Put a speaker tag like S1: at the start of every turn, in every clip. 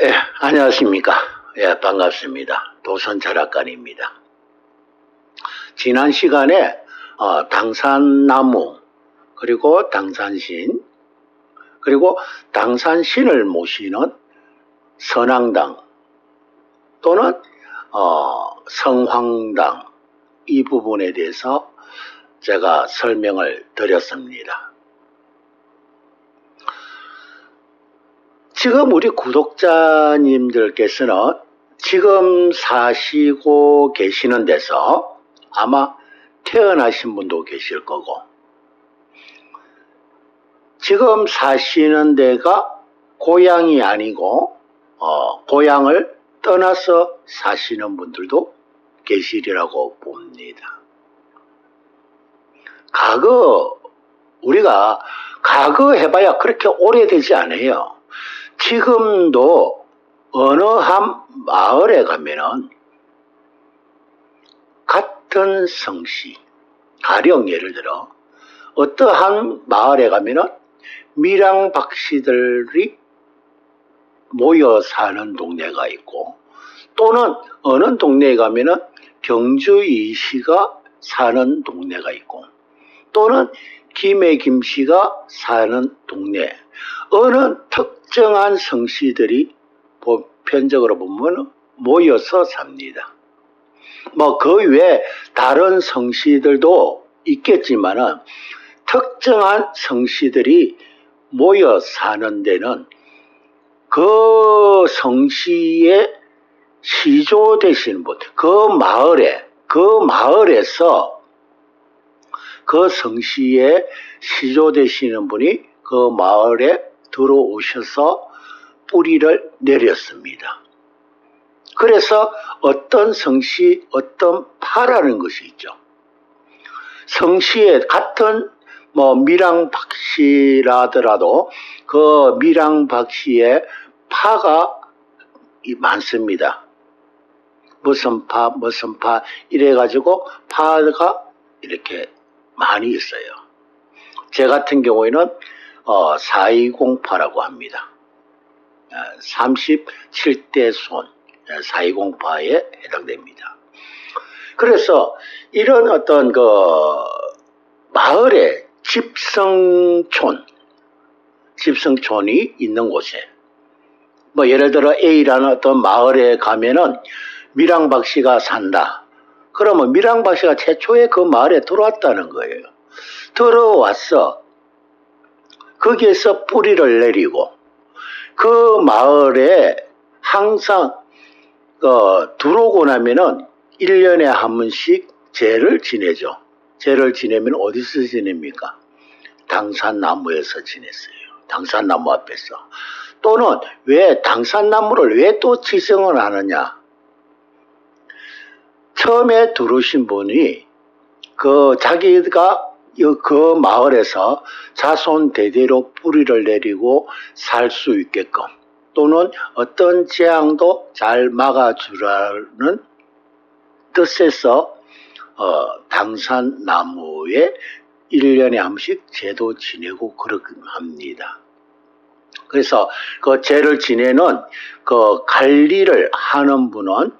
S1: 예, 안녕하십니까. 예, 반갑습니다. 도선철학관입니다. 지난 시간에 당산나무, 그리고 당산신, 그리고 당산신을 모시는 선앙당 또는 성황당, 이 부분에 대해서 제가 설명을 드렸습니다. 지금 우리 구독자님들께서는 지금 사시고 계시는 데서 아마 태어나신 분도 계실 거고, 지금 사시는 데가 고향이 아니고 고향을 떠나서 사시는 분들도 계시리라고 봅니다. 우리가 과거 해봐야 그렇게 오래되지 않아요. 지금도 어느 한 마을에 가면은 같은 성씨, 가령 예를 들어 어떠한 마을에 가면은 밀양박씨들이 모여 사는 동네가 있고, 또는 어느 동네에 가면은 경주이씨가 사는 동네가 있고, 또는 김해 김씨가 사는 동네, 어느 특정한 성씨들이 보편적으로 보면 모여서 삽니다. 그 외에 다른 성씨들도 있겠지만은 특정한 성씨들이 모여 사는 데는 그 성씨의 시조 되시는 분, 그 마을에서 그 성씨의 시조 되시는 분이 그 마을에 들어오셔서 뿌리를 내렸습니다. 그래서 어떤 성씨, 어떤 파라는 것이 있죠. 성씨에 같은 밀양박씨라더라도 그 밀양박씨에 파가 많습니다. 무슨 파 이래가지고 파가 이렇게 많이 있어요. 제 같은 경우에는 4208라고 합니다. 37대 손 4208에 해당됩니다. 그래서 이런 어떤 마을에 집성촌이 있는 곳에, 예를 들어 A라는 어떤 마을에 가면은 밀양박씨가 산다. 그러면 밀양박씨가 최초에 그 마을에 들어왔다는 거예요. 들어왔어. 거기에서 뿌리를 내리고, 그 마을에 항상 들어오고 나면은 1년에 한 번씩 제를 지내죠. 제를 지내면 어디서 지냅니까? 당산나무에서 지냈어요. 당산나무 앞에서. 또는 왜 당산나무를 왜 또 지성을 하느냐? 처음에 들어오신 분이 자기가 그 마을에서 자손 대대로 뿌리를 내리고 살 수 있게끔, 또는 어떤 재앙도 잘 막아주라는 뜻에서 당산나무에 1년에 한 번씩 제도 지내고 그렇게 합니다. 그래서 그 제를 지내는 그 관리를 하는 분은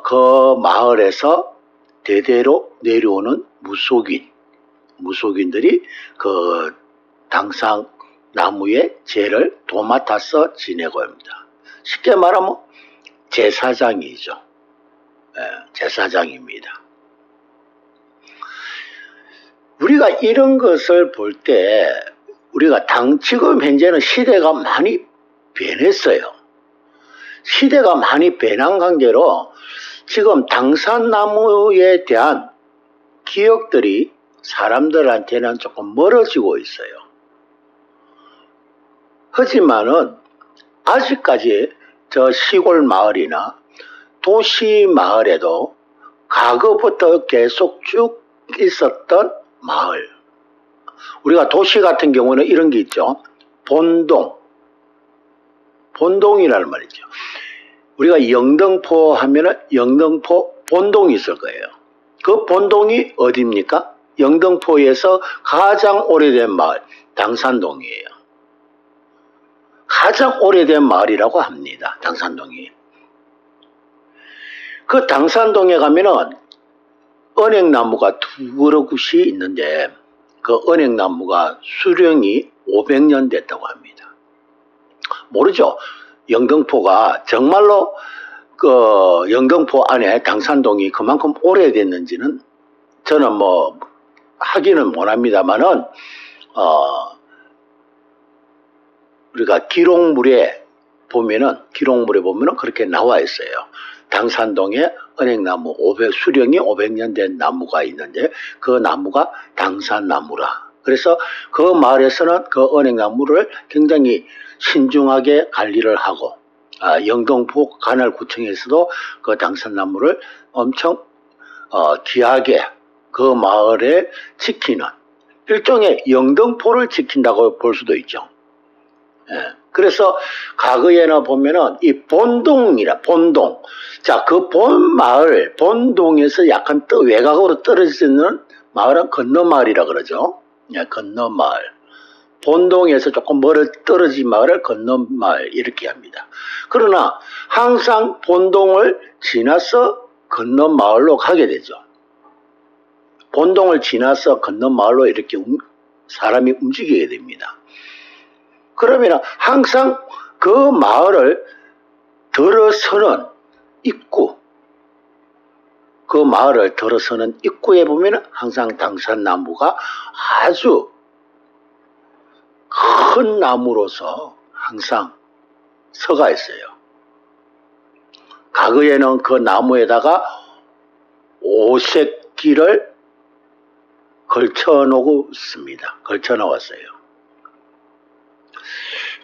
S1: 그 마을에서 대대로 내려오는 무속인들이 그 당산나무의 제를 도맡아서 지내고 합니다. 쉽게 말하면 제사장이죠. 제사장입니다. 우리가 이런 것을 볼 때 우리가 지금 현재는 시대가 많이 변했어요. 시대가 많이 변한 관계로 지금 당산나무에 대한 기억들이 사람들한테는 조금 멀어지고 있어요. 하지만은 아직까지 저 시골 마을이나 도시 마을에도 과거부터 계속 쭉 있었던 마을, 우리가 도시 같은 경우는 이런 게 있죠. 본동이라는 말이죠. 우리가 영등포 하면은 영등포 본동이 있을 거예요. 그 본동이 어디입니까? 영등포에서 가장 오래된 마을 당산동이에요. 가장 오래된 마을이라고 합니다. 당산동이. 그 당산동에 가면은 은행나무가 두 그루씩 있는데 그 은행나무가 수령이 500년 됐다고 합니다. 모르죠. 영등포가 정말로 그 영등포 안에 당산동이 그만큼 오래됐는지는 저는 뭐 하기는 못합니다만은 우리가 기록물에 보면은 그렇게 나와 있어요. 당산동에 은행나무 수령이 500년 된 나무가 있는데 그 나무가 당산나무라. 그래서 그 마을에서는 그 은행나무를 굉장히 신중하게 관리를 하고 영등포 관할구청에서도 그 당산나무를 엄청 귀하게 그 마을에 지키는 일종의 영등포를 지킨다고 볼 수도 있죠. 예. 그래서 과거에는 보면은 이 본동. 자, 그 본마을, 본동에서 약간 외곽으로 떨어져 있는 마을은 건너마을이라 그러죠. 예, 건너마을. 본동에서 조금 멀어 떨어진 마을을 건너마을 이렇게 합니다. 그러나 항상 본동을 지나서 건너마을로 가게 되죠. 본동을 지나서 건너마을로 이렇게 사람이 움직이게 됩니다. 그러면 항상 그 마을을 들어서는 입구, 그 마을을 들어서는 입구에 보면 항상 당산나무가 아주 큰 나무로서 항상 서가 있어요. 과거에는 그 나무에다가 오색기를 걸쳐 놓았어요.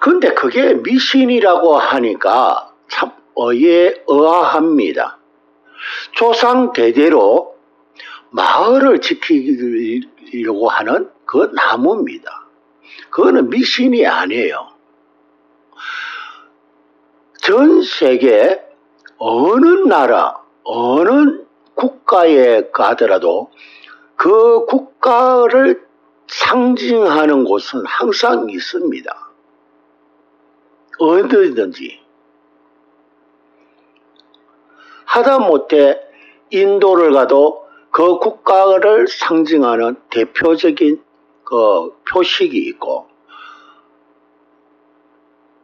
S1: 근데 그게 미신이라고 하니까 참 의아합니다. 조상 대대로 마을을 지키려고 하는 그 나무입니다. 그거는 미신이 아니에요. 전 세계 어느 나라, 어느 국가에 가더라도 그 국가를 상징하는 곳은 항상 있습니다. 어디든지. 하다못해 인도를 가도 그 국가를 상징하는 대표적인 그 표식이 있고,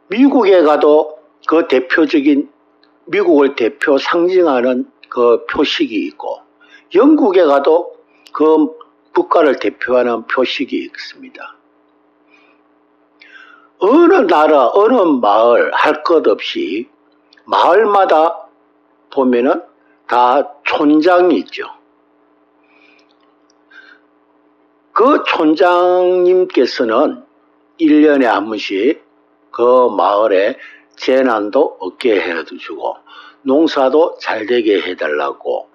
S1: 미국에 가도 그 대표적인 미국을 대표 상징하는 그 표식이 있고, 영국에 가도 그 국가를 대표하는 표식이 있습니다. 어느 나라, 어느 마을 할 것 없이 마을마다 보면은 다 촌장이 있죠. 그 촌장님께서는 1년에 한 번씩 그 마을에 재난도 없게 해주고 농사도 잘 되게 해달라고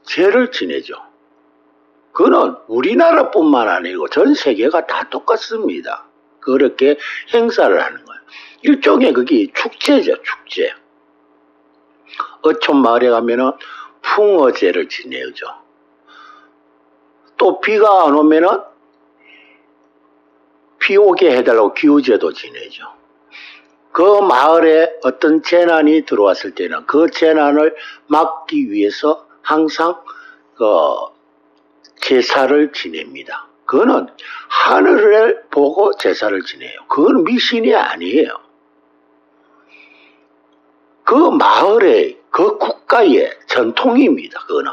S1: 제를 지내죠. 그는 우리나라뿐만 아니고 전 세계가 다 똑같습니다. 그렇게 행사를 하는 거예요. 일종의 그게 축제죠, 축제. 어촌 마을에 가면은 풍어제를 지내죠. 또 비가 안 오면은 비 오게 해달라고 기우제도 지내죠. 그 마을에 어떤 재난이 들어왔을 때는 그 재난을 막기 위해서 항상 제사를 지냅니다. 그거는 하늘을 보고 제사를 지내요. 그건 미신이 아니에요. 그 마을의, 그 국가의 전통입니다. 그거는.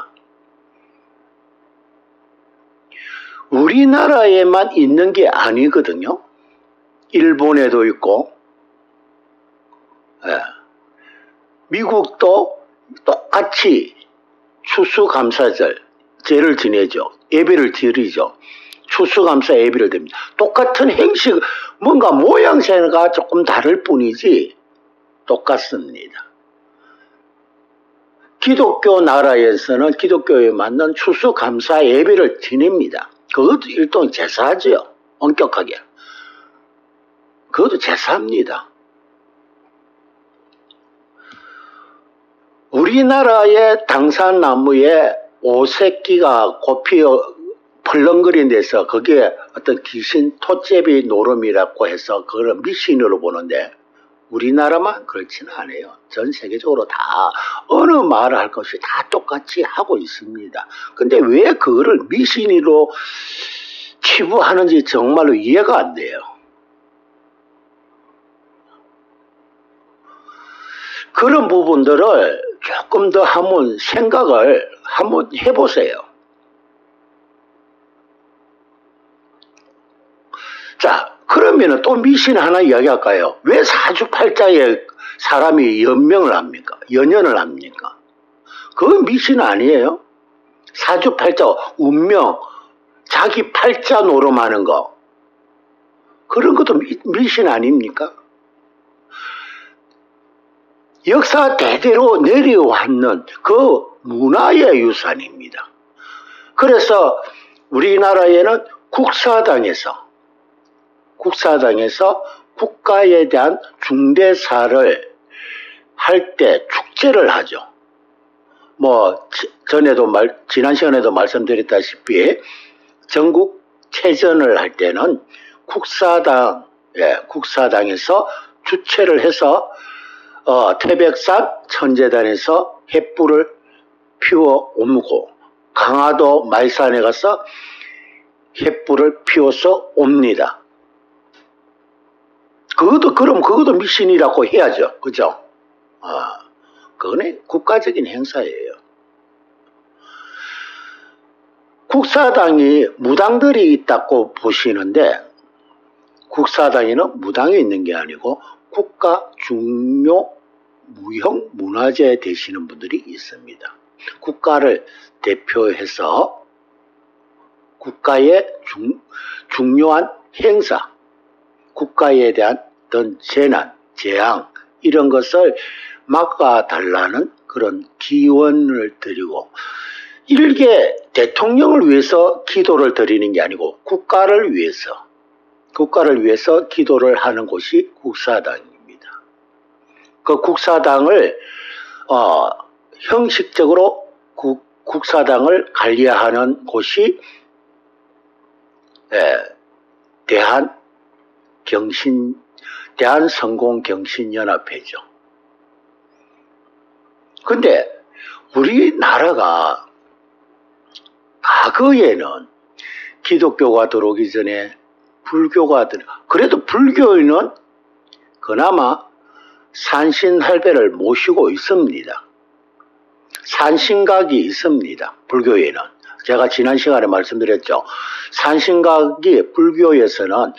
S1: 우리나라에만 있는 게 아니거든요. 일본에도 있고, 미국도 똑같이 추수감사절, 제를 지내죠. 예배를 드리죠. 추수감사 예배를 드립니다. 똑같은 행식, 뭔가 모양새가 조금 다를 뿐이지 똑같습니다. 기독교 나라에서는 기독교에 맞는 추수감사 예배를 지냅니다. 그것도 일종의 제사죠. 엄격하게. 그것도 제사입니다. 우리나라의 당산나무에 오색기가 꽃피어 펄렁거린 데서 거기에 어떤 귀신 토제비 노름이라고 해서 그걸 미신으로 보는데 우리나라만 그렇지는 않아요. 전 세계적으로 다 어느 말을 할 것이 다 똑같이 하고 있습니다. 근데 왜 그거를 미신으로 치부하는지 정말로 이해가 안 돼요. 그런 부분들을 조금 더 한번 생각을 한번 해보세요. 자, 그러면은 또 미신 하나 이야기할까요? 왜 사주팔자에 사람이 연명을 합니까? 연연을 합니까? 그건 미신 아니에요? 사주팔자, 운명, 자기 팔자 노름하는 거. 그런 것도 미신 아닙니까? 역사 대대로 내려왔는 그 문화의 유산입니다. 그래서 우리나라에는 국사당에서 국가에 대한 중대사를 할 때 축제를 하죠. 지난 시간에도 말씀드렸다시피 전국 체전을 할 때는 국사당에서 주최를 해서 태백산 천재단에서 횃불을 피워 옮고 강화도 말산에 가서 횃불을 피워서 옵니다. 그것도 미신이라고 해야죠. 그죠? 그거는 국가적인 행사예요. 국사당이 무당들이 있다고 보시는데 국사당에는 무당이 있는 게 아니고 국가 중요 무형 문화재 되시는 분들이 있습니다. 국가를 대표해서 국가의 중요한 행사, 국가에 대한 어떤 재난, 재앙 이런 것을 막아달라는 그런 기원을 드리고 일개 대통령을 위해서 기도를 드리는 게 아니고 국가를 위해서 기도를 하는 곳이 국사당입니다. 그 국사당을 형식적으로 국사당을 관리하는 곳이 대한성공경신연합회죠. 근데 우리나라가 과거에는 기독교가 들어오기 전에 그래도 불교인은 그나마 산신할배를 모시고 있습니다. 산신각이 있습니다. 불교에는. 제가 지난 시간에 말씀드렸죠. 산신각이 불교에서는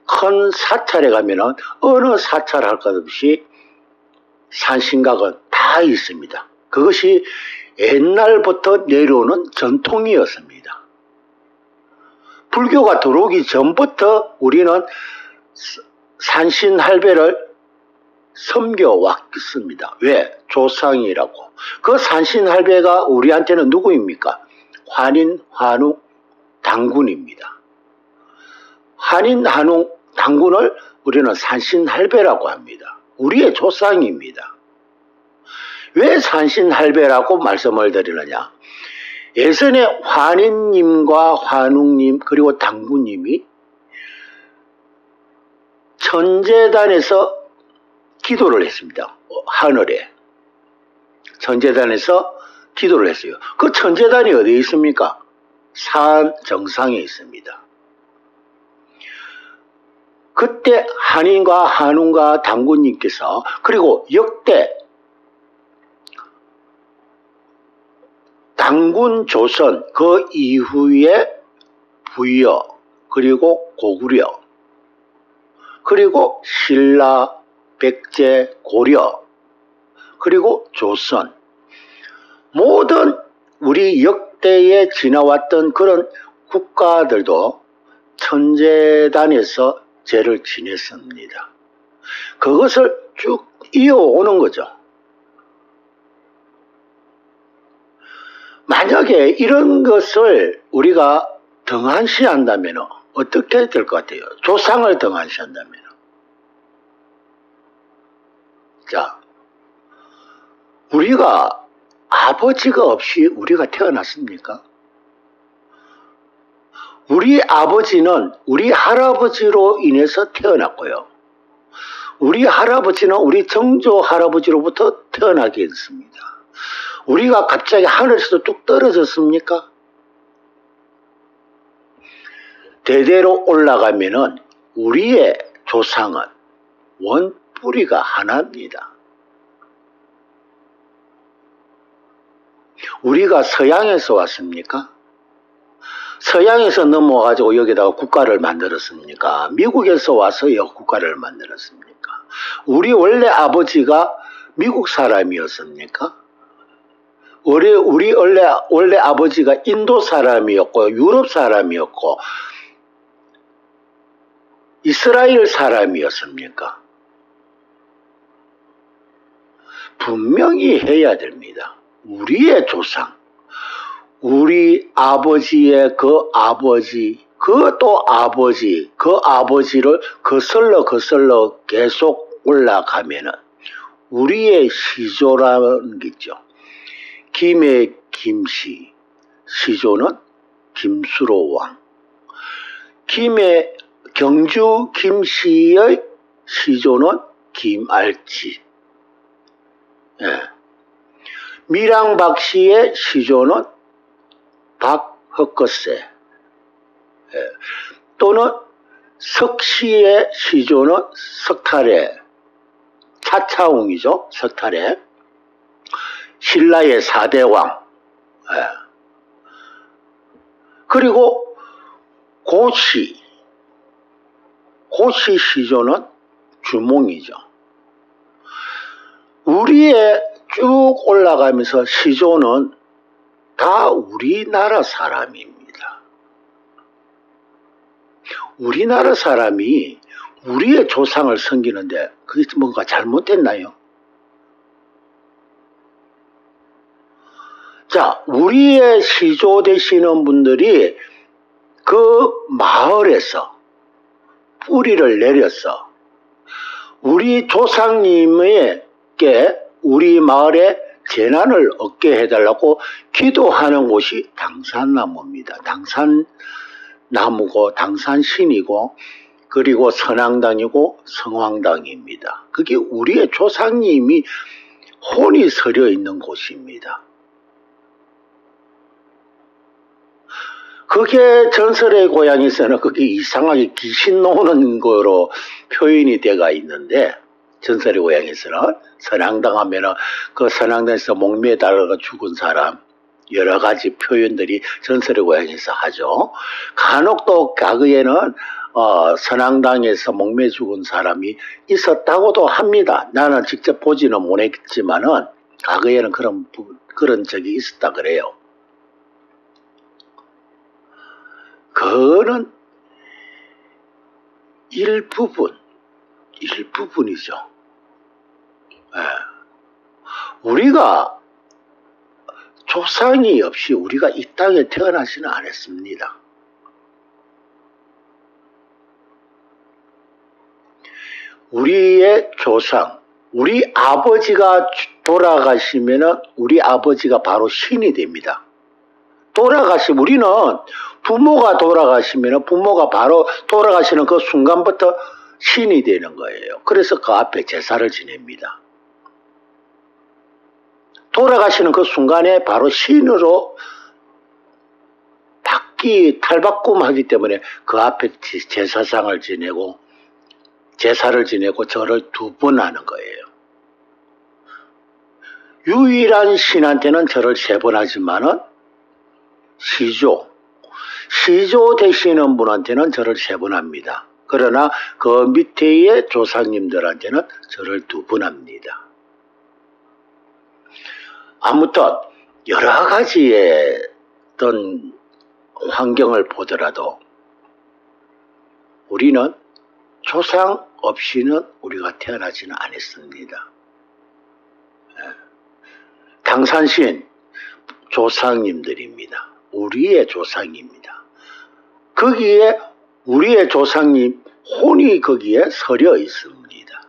S1: 큰 사찰에 가면은 어느 사찰 할 것 없이 산신각은 다 있습니다. 그것이 옛날부터 내려오는 전통이었습니다. 불교가 들어오기 전부터 우리는 산신할배를 섬겨왔습니다. 왜? 조상이라고. 그 산신할배가 우리한테는 누구입니까? 환인, 환웅, 당군입니다. 환인, 환웅, 당군을 우리는 산신할배라고 합니다. 우리의 조상입니다. 왜 산신할배라고 말씀을 드리느냐? 예전에 환인님과 환웅님 그리고 당군님이 천재단에서 기도를 했습니다. 하늘에. 천재단에서 기도를 했어요. 그 천재단이 어디에 있습니까? 산 정상에 있습니다. 그때 한인과 한웅과 당군님께서 그리고 역대 당군 조선 그 이후에 부여 그리고 고구려 그리고 신라 백제 고려 그리고 조선 모든 우리 역대에 지나왔던 그런 국가들도 천재단에서 제를 지냈습니다. 그것을 쭉 이어오는 거죠. 만약에 이런 것을 우리가 등한시한다면 어떻게 될 것 같아요? 조상을 등한시한다면. 자, 우리가 아버지가 없이 우리가 태어났습니까? 우리 아버지는 우리 할아버지로 인해서 태어났고요. 우리 할아버지는 우리 정조 할아버지로부터 태어나게 했습니다. 우리가 갑자기 하늘에서 뚝 떨어졌습니까? 대대로 올라가면은 우리의 조상은 원뿌리가 하나입니다. 우리가 서양에서 왔습니까? 서양에서 넘어와가지고 여기다가 국가를 만들었습니까? 미국에서 와서 국가를 만들었습니까? 우리 원래 아버지가 미국 사람이었습니까? 우리 원래 아버지가 인도 사람이었고 유럽 사람이었고 이스라엘 사람이었습니까? 분명히 해야 됩니다. 우리의 조상, 우리 아버지의 그 아버지, 그 또 아버지, 그 아버지를 거슬러 계속 올라가면은 우리의 시조라는 게 있죠. 김의 김씨, 시조는 김수로왕. 경주 김씨의 시조는 김알지. 예. 밀양 박씨의 시조는 박헛것새. 예. 또는 석씨의 시조는 석탈해. 차차웅이죠. 석탈해. 신라의 4대왕. 예. 그리고 고씨 시조는 주몽이죠. 우리의 쭉 올라가면서 시조는 다 우리나라 사람입니다. 우리나라 사람이 우리의 조상을 섬기는데 그게 뭔가 잘못됐나요? 자, 우리의 시조 되시는 분들이 그 마을에서 뿌리를 내려서 우리 조상님에게 우리 마을에 재난을 얻게 해달라고 기도하는 곳이 당산나무입니다. 당산나무고 당산신이고 그리고 선앙당이고 성황당입니다. 그게 우리의 조상님이 혼이 서려 있는 곳입니다. 그게 전설의 고향에서는 그게 이상하게 귀신 나오는 거로 표현이 되어 있는데, 전설의 고향에서는 선앙당하면은 그 선앙당에서 목매에 달아가 죽은 사람 여러 가지 표현들이 전설의 고향에서 하죠. 간혹 또 과거에는 선앙당에서 목매 죽은 사람이 있었다고도 합니다. 나는 직접 보지는 못했지만은 과거에는 그런 적이 있었다 그래요. 그거는 일부분이죠. 예. 우리가 조상이 없이 우리가 이 땅에 태어나지는 않았습니다. 우리의 조상, 우리 아버지가 돌아가시면은 우리 아버지가 바로 신이 됩니다. 우리는 부모가 돌아가시면 부모가 바로 돌아가시는 그 순간부터 신이 되는 거예요. 그래서 그 앞에 제사를 지냅니다. 돌아가시는 그 순간에 바로 신으로 탈바꿈하기 때문에 그 앞에 제사상을 지내고 제사를 지내고 절을 2번 하는 거예요. 유일한 신한테는 절을 3번 하지만은 시조 되시는 분한테는 절을 3번 합니다. 그러나 그 밑에의 조상님들한테는 절을 2번 합니다. 아무튼 여러 가지의 어떤 환경을 보더라도 우리는 조상 없이는 우리가 태어나지는 않았습니다. 당산신 조상님들입니다. 우리의 조상입니다. 거기에 우리의 조상님 혼이 거기에 서려 있습니다.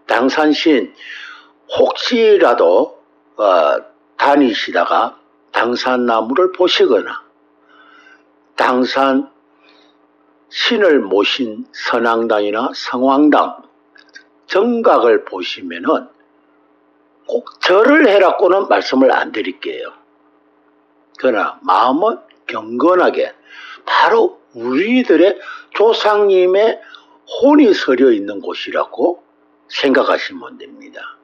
S1: 당산신 혹시라도 다니시다가 당산나무를 보시거나 당산 신을 모신 선앙당이나 성황당 정각을 보시면은 꼭 절을 해라고는 말씀을 안 드릴게요. 그러나 마음은 경건하게 바로 우리들의 조상님의 혼이 서려 있는 곳이라고 생각하시면 됩니다.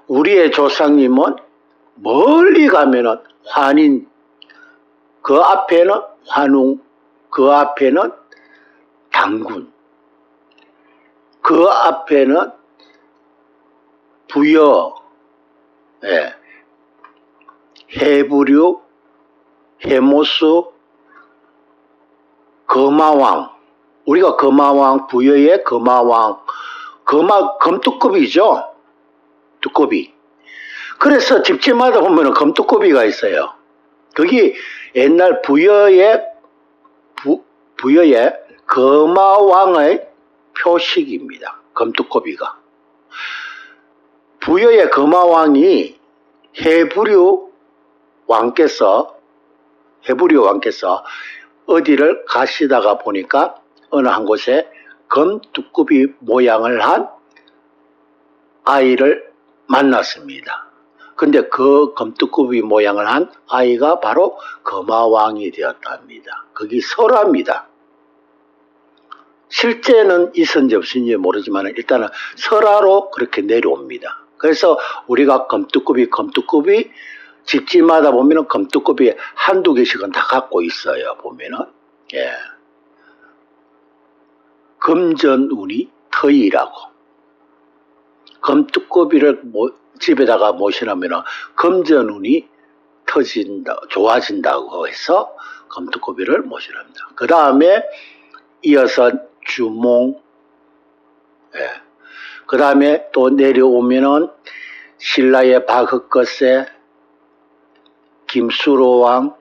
S1: 우리의 조상님은 멀리 가면은 환인, 그 앞에는 환웅, 그 앞에는 당군, 그 앞에는 부여, 예, 해부류, 해모수, 거마왕, 우리가 거마왕, 부여의 거마왕, 검두꺼비죠. 두꺼비. 그래서 집집마다 보면 검두꺼비가 있어요. 거기 옛날 부여의 거마왕의 표식입니다. 검두꺼비가. 부여의 거마왕이 해부류 왕께서 어디를 가시다가 보니까 어느 한 곳에 검두꺼비 모양을 한 아이를 만났습니다. 근데 그 검두꺼비 모양을 한 아이가 바로 거마왕이 되었답니다. 거기 설화입니다. 실제는 있었는지 없었는지 모르지만 일단은 설화로 그렇게 내려옵니다. 그래서 우리가 검두꺼비 집집마다 보면은 검두꺼비 한두 개씩은 다 갖고 있어요. 보면은 예. 금전운이 터이라고. 검두꺼비를 집에다가 모시려면 금전운이 터진다, 좋아진다고 해서 검두꺼비를 모시랍니다. 그 다음에 이어서 주몽, 예. 그 다음에 또 내려오면은 신라의 박흑거세, 김수로왕,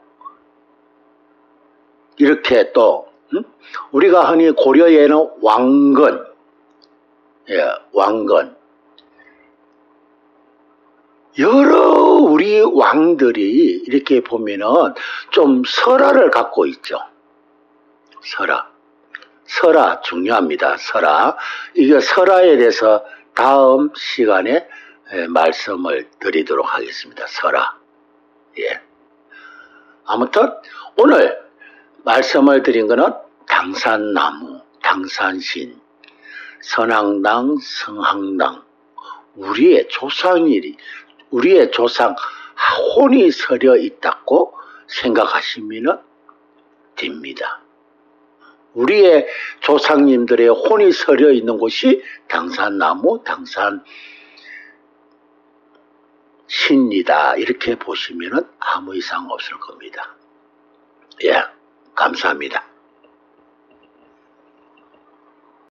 S1: 이렇게 또 우리가 흔히 고려에는 왕건, 예, 왕건. 여러 우리 왕들이 이렇게 보면은 좀 설화를 갖고 있죠. 설화 중요합니다. 설화. 이게 설화에 대해서 다음 시간에 말씀을 드리도록 하겠습니다. 설화. 예. 아무튼 오늘 말씀을 드린 것은 당산나무, 당산신, 선앙당, 성황당, 우리의 조상 혼이 서려 있다고 생각하시면 됩니다. 우리의 조상님들의 혼이 서려 있는 곳이 당산나무, 당산신이다. 이렇게 보시면 아무 이상 없을 겁니다. 예, 감사합니다.